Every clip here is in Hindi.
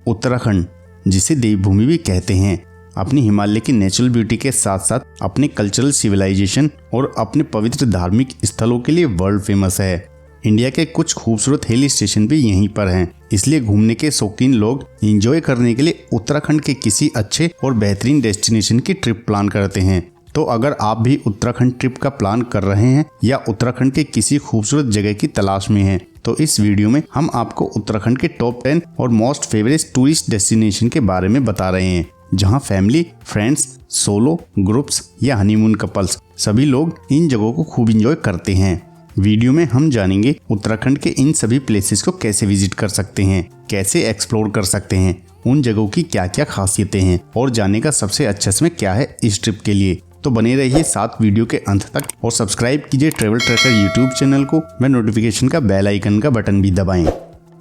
उत्तराखंड, जिसे देवभूमि भी कहते हैं, अपनी हिमालय की नेचुरल ब्यूटी के साथ साथ अपने कल्चरल सिविलाइजेशन और अपने पवित्र धार्मिक स्थलों के लिए वर्ल्ड फेमस है। इंडिया के कुछ खूबसूरत हिल स्टेशन भी यहीं पर हैं, इसलिए घूमने के शौकीन लोग एंजॉय करने के लिए उत्तराखंड के किसी अच्छे और बेहतरीन डेस्टिनेशन की ट्रिप प्लान करते हैं। तो अगर आप भी उत्तराखंड ट्रिप का प्लान कर रहे हैं या उत्तराखंड के किसी खूबसूरत जगह की तलाश में हैं, तो इस वीडियो में हम आपको उत्तराखंड के टॉप 10 और मोस्ट फेवरेट टूरिस्ट डेस्टिनेशन के बारे में बता रहे हैं, जहां फैमिली, फ्रेंड्स, सोलो, ग्रुप्स या हनीमून कपल्स सभी लोग इन जगहों को खूब एंजॉय करते हैं। वीडियो में हम जानेंगे उत्तराखंड के इन सभी प्लेसेस को कैसे विजिट कर सकते हैं, कैसे एक्सप्लोर कर सकते हैं, उन जगहों की क्या क्या खासियतें हैं और जाने का सबसे अच्छा समय क्या है इस ट्रिप के लिए। तो बने रहिए साथ वीडियो के अंत तक और सब्सक्राइब कीजिए ट्रैवल ट्रैकर यूट्यूब चैनल को व नोटिफिकेशन का बेल आइकन का बटन भी दबाएं।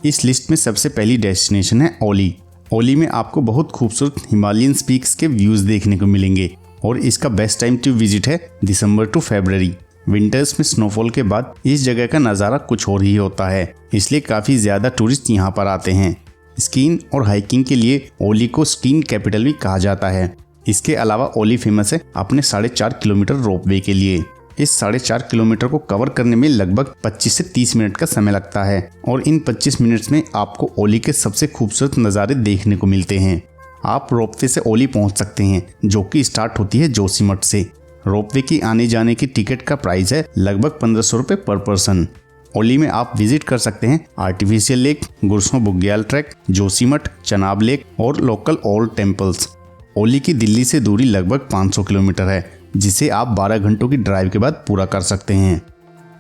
इस लिस्ट में सबसे पहली डेस्टिनेशन है ओली। ओली में आपको बहुत खूबसूरत हिमालयन पीक्स के व्यूज देखने को मिलेंगे और इसका बेस्ट टाइम टू विजिट है दिसंबर टू फरवरी। विंटर्स में स्नोफॉल के बाद इस जगह का नज़ारा कुछ और ही होता है, इसलिए काफ़ी ज़्यादा टूरिस्ट यहाँ पर आते हैं। स्कीइंग और हाइकिंग के लिए ओली को स्कीइंग कैपिटल भी कहा जाता है। इसके अलावा ओली फेमस है अपने 4.5 किलोमीटर रोपवे के लिए। इस 4.5 किलोमीटर को कवर करने में लगभग 25 से 30 मिनट का समय लगता है और इन 25 मिनट्स में आपको ओली के सबसे खूबसूरत नज़ारे देखने को मिलते हैं। आप रोपवे से ओली पहुंच सकते हैं, जो कि स्टार्ट होती है जोशीमठ से। रोपवे की आने जाने की टिकट का प्राइस है लगभग 1500 रुपये पर पर्सन। ओली में आप विजिट कर सकते हैं आर्टिफिशियल लेक, गुरसों बुग्याल ट्रैक, जोशीमठ, चनाब लेक और लोकल ओल्ड टेम्पल्स। ओली की दिल्ली से दूरी लगभग 500 किलोमीटर है, जिसे आप 12 घंटों की ड्राइव के बाद पूरा कर सकते हैं।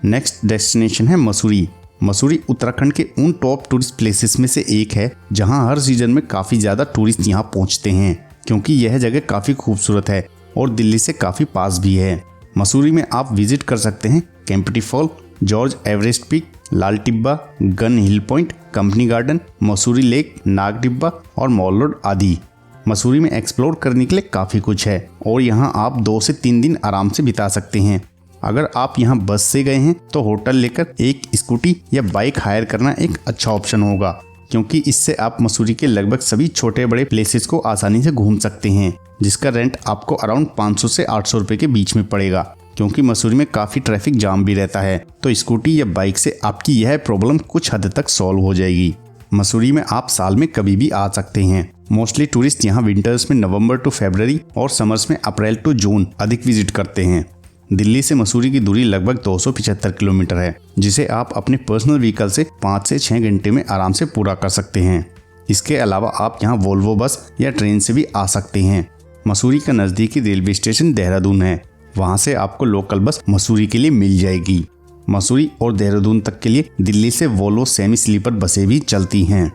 नेक्स्ट डेस्टिनेशन है मसूरी। मसूरी उत्तराखंड के उन टॉप टूरिस्ट प्लेसेस में से एक है, जहां हर सीजन में काफ़ी ज़्यादा टूरिस्ट यहां पहुंचते हैं, क्योंकि यह जगह काफ़ी खूबसूरत है और दिल्ली से काफ़ी पास भी है। मसूरी में आप विजिट कर सकते हैं Kempty Fall, George Everest Peak, Lal Tibba, Gun Hill Point, Company Garden, Mussoorie Lake, Nag Tibba और मॉल रोड आदि। मसूरी में एक्सप्लोर करने के लिए काफ़ी कुछ है और यहाँ आप 2 से 3 दिन आराम से बिता सकते हैं। अगर आप यहाँ बस से गए हैं तो होटल लेकर एक स्कूटी या बाइक हायर करना एक अच्छा ऑप्शन होगा, क्योंकि इससे आप मसूरी के लगभग सभी छोटे बड़े प्लेसेस को आसानी से घूम सकते हैं, जिसका रेंट आपको अराउंड 500 से 800 रुपये के बीच में पड़ेगा। क्योंकि मसूरी में काफ़ी ट्रैफिक जाम भी रहता है, तो स्कूटी या बाइक से आपकी यह प्रॉब्लम कुछ हद तक सॉल्व हो जाएगी। मसूरी में आप साल में कभी भी आ सकते हैं। मोस्टली टूरिस्ट यहाँ विंटर्स में नवंबर टू फरवरी और समर्स में अप्रैल टू जून अधिक विजिट करते हैं। दिल्ली से मसूरी की दूरी लगभग 275 किलोमीटर है, जिसे आप अपने पर्सनल व्हीकल से 5 से 6 घंटे में आराम से पूरा कर सकते हैं। इसके अलावा आप यहाँ वोल्वो बस या ट्रेन से भी आ सकते हैं। मसूरी का नज़दीकी रेलवे स्टेशन देहरादून है, वहाँ से आपको लोकल बस मसूरी के लिए मिल जाएगी। मसूरी और देहरादून तक के लिए दिल्ली से वोल्वो सेमी स्लीपर बसें भी चलती हैं।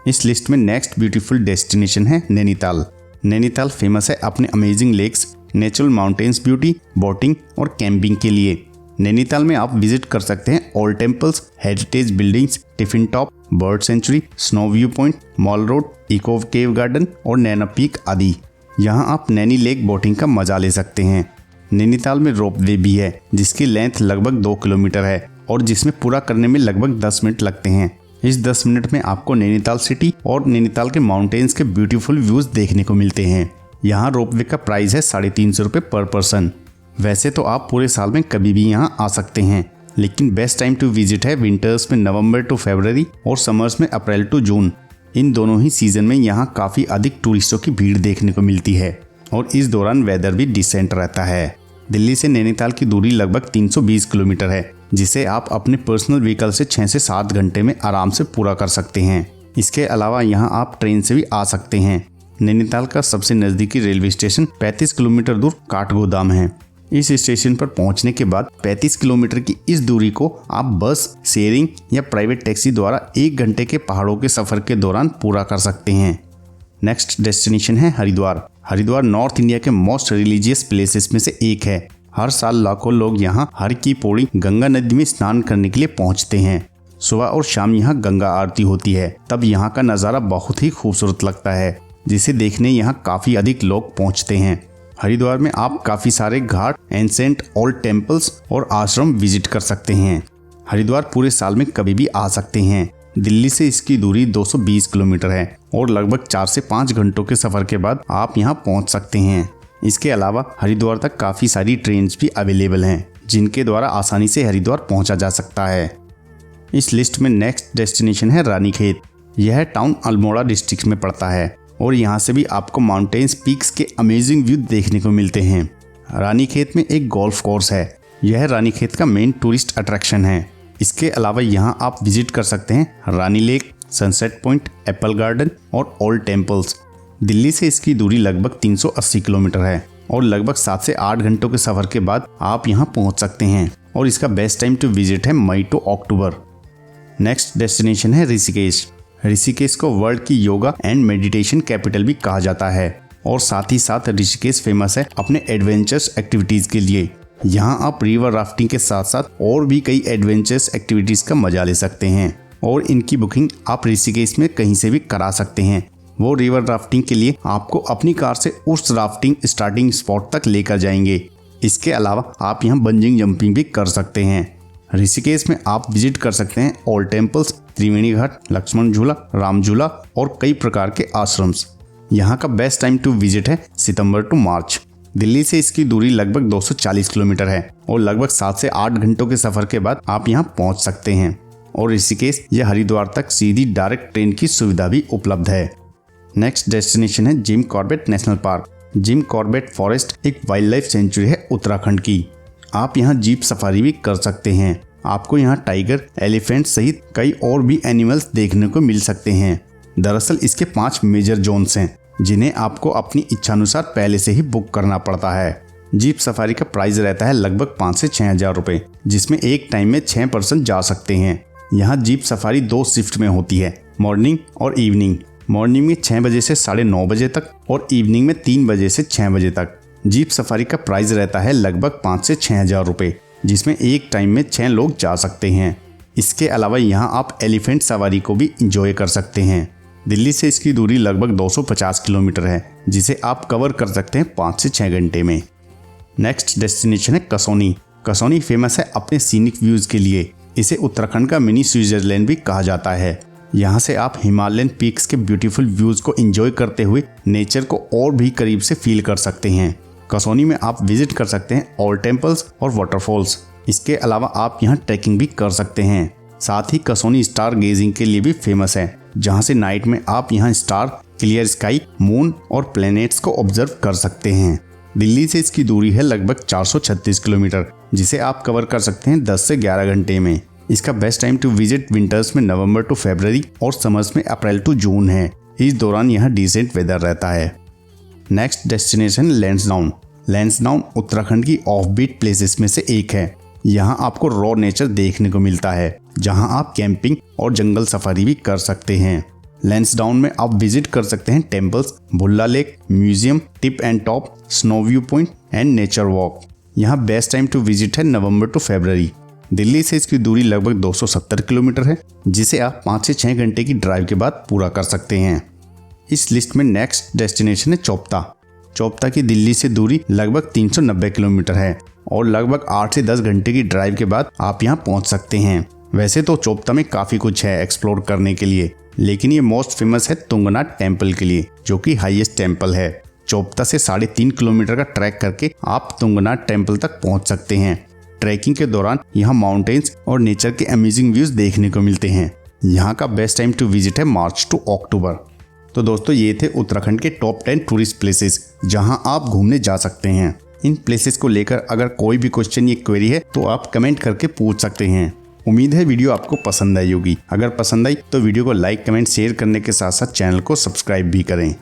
इस लिस्ट में नेक्स्ट ब्यूटीफुल डेस्टिनेशन है नैनीताल। नैनीताल फेमस है अपने amazing lakes, natural mountains beauty, boating और कैंपिंग के लिए। नैनीताल में आप विजिट कर सकते हैं old temples, heritage buildings, tiffin top, bird sanctuary, snow view point, mall road, eco cave garden और नैना पीक आदि। यहाँ आप नैनी लेक बोटिंग का मजा ले सकते हैं। नैनीताल में रोपवे भी है, जिसकी लेंथ लगभग 2 किलोमीटर है और जिसमें पूरा करने में लगभग 10 मिनट लगते हैं। इस 10 मिनट में आपको नैनीताल सिटी और नैनीताल के माउंटेन्स के ब्यूटीफुल व्यूज देखने को मिलते हैं। यहाँ रोपवे का प्राइस है 350 रुपये पर पर्सन। वैसे तो आप पूरे साल में कभी भी यहाँ आ सकते हैं, लेकिन बेस्ट टाइम टू विजिट है विंटर्स में नवंबर टू फरवरी और समर्स में अप्रैल टू जून। इन दोनों ही सीजन में यहाँ काफ़ी अधिक टूरिस्टों की भीड़ देखने को मिलती है और इस दौरान वेदर भी डिसेंट रहता है। दिल्ली से नैनीताल की दूरी लगभग 320 किलोमीटर है, जिसे आप अपने पर्सनल व्हीकल से 6 से 7 घंटे में आराम से पूरा कर सकते हैं। इसके अलावा यहाँ आप ट्रेन से भी आ सकते हैं। नैनीताल का सबसे नज़दीकी रेलवे स्टेशन 35 किलोमीटर दूर काठगोदाम है। इस स्टेशन पर पहुंचने के बाद 35 किलोमीटर की इस दूरी को आप बस, शेयरिंग या प्राइवेट टैक्सी द्वारा 1 घंटे के पहाड़ों के सफ़र के दौरान पूरा कर सकते हैं। नेक्स्ट डेस्टिनेशन है हरिद्वार। हरिद्वार नॉर्थ इंडिया के मोस्ट रिलीजियस प्लेसेस में से एक है। हर साल लाखों लोग यहाँ हर की पौड़ी गंगा नदी में स्नान करने के लिए पहुँचते हैं। सुबह और शाम यहाँ गंगा आरती होती है, तब यहाँ का नज़ारा बहुत ही खूबसूरत लगता है, जिसे देखने यहाँ काफ़ी अधिक लोग पहुँचते हैं। हरिद्वार में आप काफ़ी सारे घाट, एंसेंट ओल्ड टेम्पल्स और आश्रम विजिट कर सकते हैं। हरिद्वार पूरे साल में कभी भी आ सकते हैं। दिल्ली से इसकी दूरी 220 किलोमीटर है और लगभग 4 से 5 घंटों के सफर के बाद आप यहाँ पहुँच सकते हैं। इसके अलावा हरिद्वार तक काफ़ी सारी ट्रेन्स भी अवेलेबल हैं जिनके द्वारा आसानी से हरिद्वार पहुँचा जा सकता है। इस लिस्ट में नेक्स्ट डेस्टिनेशन है रानीखेत। यह टाउन अल्मोड़ा डिस्ट्रिक्ट में पड़ता है और यहाँ से भी आपको माउंटेन्स पीक्स के अमेजिंग व्यू देखने को मिलते हैं। रानीखेत में एक गोल्फ कोर्स है। यह रानीखेत का मेन टूरिस्ट अट्रैक्शन है। इसके अलावा यहाँ आप विजिट कर सकते हैं Rani Lake, Sunset Point, Apple Garden और ओल्ड टेम्पल्स। दिल्ली से इसकी दूरी लगभग 380 किलोमीटर है और लगभग 7 से 8 घंटों के सफर के बाद आप यहाँ पहुँच सकते हैं और इसका बेस्ट टाइम टू विजिट है मई टू अक्टूबर। नेक्स्ट डेस्टिनेशन है ऋषिकेश। ऋषिकेश को वर्ल्ड की योगा एंड मेडिटेशन कैपिटल भी कहा जाता है और साथ ही साथ ऋषिकेश फेमस है अपने एडवेंचरस एक्टिविटीज के लिए। यहाँ आप रिवर राफ्टिंग के साथ साथ और भी कई एडवेंचरस एक्टिविटीज का मजा ले सकते हैं और इनकी बुकिंग आप ऋषिकेश में कहीं से भी करा सकते हैं। वो रिवर राफ्टिंग के लिए आपको अपनी कार से उस राफ्टिंग स्टार्टिंग स्पॉट तक लेकर जाएंगे। इसके अलावा आप यहाँ बंजिंग जंपिंग भी कर सकते हैं। ऋषिकेश में आप विजिट कर सकते हैं ओल्ड टेम्पल्स, त्रिवेणी घाट, लक्ष्मण झूला, राम झूला और कई प्रकार के आश्रम्स। यहाँ का बेस्ट टाइम टू विजिट है सितंबर टू मार्च। दिल्ली से इसकी दूरी लगभग 240 किलोमीटर है और लगभग 7 से 8 घंटों के सफर के बाद आप यहाँ पहुँच सकते हैं और ऋषिकेश या हरिद्वार तक सीधी डायरेक्ट ट्रेन की सुविधा भी उपलब्ध है। नेक्स्ट डेस्टिनेशन है Jim Corbett national park. Jim Corbett forest एक वाइल्ड लाइफ सेंचुरी है उत्तराखंड की। आप यहाँ जीप सफारी भी कर सकते हैं। आपको यहाँ टाइगर, एलिफेंट सहित कई और भी एनिमल्स देखने को मिल सकते हैं। दरअसल इसके 5 मेजर जोन्स हैं जिन्हें आपको अपनी इच्छानुसार पहले से ही बुक करना पड़ता है। जीप सफारी का प्राइस रहता है लगभग 5 से 6 हज़ार रुपये, जिसमें एक टाइम में 6 पर्सन जा सकते हैं। यहाँ जीप सफारी 2 शिफ्ट में होती है, मॉर्निंग और इवनिंग। मॉर्निंग में 6 बजे से 9:30 बजे तक और इवनिंग में 3 बजे से 6 बजे तक। जीप सफारी का प्राइस रहता है लगभग 5 से 6 हज़ार रुपये, जिसमें एक टाइम में 6 लोग जा सकते हैं। इसके अलावा यहाँ आप एलिफेंट सवारी को भी इंजॉय कर सकते हैं। दिल्ली से इसकी दूरी लगभग 250 किलोमीटर है, जिसे आप कवर कर सकते हैं 5 से 6 घंटे में। नेक्स्ट डेस्टिनेशन है कसौनी। कसौनी फेमस है अपने सीनिक व्यूज के लिए। इसे उत्तराखंड का मिनी स्विट्जरलैंड भी कहा जाता है। यहाँ से आप हिमालयन पीक्स के ब्यूटीफुल व्यूज को एंजॉय करते हुए नेचर को और भी करीब से फील कर सकते हैं। कसौनी में आप विजिट कर सकते हैं ओल्ड टेम्पल्स और वाटरफॉल्स। इसके अलावा आप यहाँ ट्रैकिंग भी कर सकते हैं। साथ ही कसौनी स्टार गेजिंग के लिए भी फेमस है, जहाँ से नाइट में आप यहाँ स्टार, क्लियर स्काई, मून और प्लैनेट्स को ऑब्जर्व कर सकते हैं। दिल्ली से इसकी दूरी है लगभग 436 किलोमीटर, जिसे आप कवर कर सकते हैं 10 से 11 घंटे में। इसका best time to visit winters में नवंबर टू फरवरी और समर्स में अप्रैल टू जून है। इस दौरान यहाँ डिसेंट वेदर रहता है। Next destination Lansdowne. लैंसडाउन उत्तराखंड की ऑफ बीट प्लेसेस में से एक है। यहाँ आपको रॉ नेचर देखने को मिलता है, जहाँ आप कैंपिंग और जंगल सफारी भी कर सकते हैं। लैंसडाउन में आप विजिट कर सकते हैं टेम्पल्स, भुल्ला lake, museum, tip and top, snow view point and nature walk. यहाँ बेस्ट टाइम टू विजिट है नवंबर टू फरवरी। दिल्ली से इसकी दूरी लगभग 270 किलोमीटर है, जिसे आप 5 से 6 घंटे की ड्राइव के बाद पूरा कर सकते हैं। इस लिस्ट में नेक्स्ट डेस्टिनेशन है चोपता। चोपता की दिल्ली से दूरी लगभग 390 किलोमीटर है और लगभग 8 से 10 घंटे की ड्राइव के बाद आप यहाँ पहुँच सकते हैं। वैसे तो चोपता में काफ़ी कुछ है एक्सप्लोर करने के लिए, लेकिन ये मोस्ट फेमस है तुंगनाथ टेम्पल के लिए, जो कि हाईएस्ट टेम्पल है। चोपता से 3.5 किलोमीटर का ट्रैक करके आप तुंगनाथ टेम्पल तक पहुँच सकते हैं। ट्रैकिंग के दौरान यहाँ माउंटेन्स और नेचर के अमेजिंग व्यूज देखने को मिलते हैं। यहाँ का बेस्ट टाइम टू विजिट है मार्च टू अक्टूबर। तो दोस्तों ये थे उत्तराखंड के टॉप 10 टूरिस्ट प्लेसेस जहाँ आप घूमने जा सकते हैं। इन प्लेसेस को लेकर अगर कोई भी क्वेश्चन या क्वेरी है तो आप कमेंट करके पूछ सकते हैं। उम्मीद है वीडियो आपको पसंद आई होगी। अगर पसंद आई तो वीडियो को लाइक, कमेंट, शेयर करने के साथ साथ चैनल को सब्सक्राइब भी करें।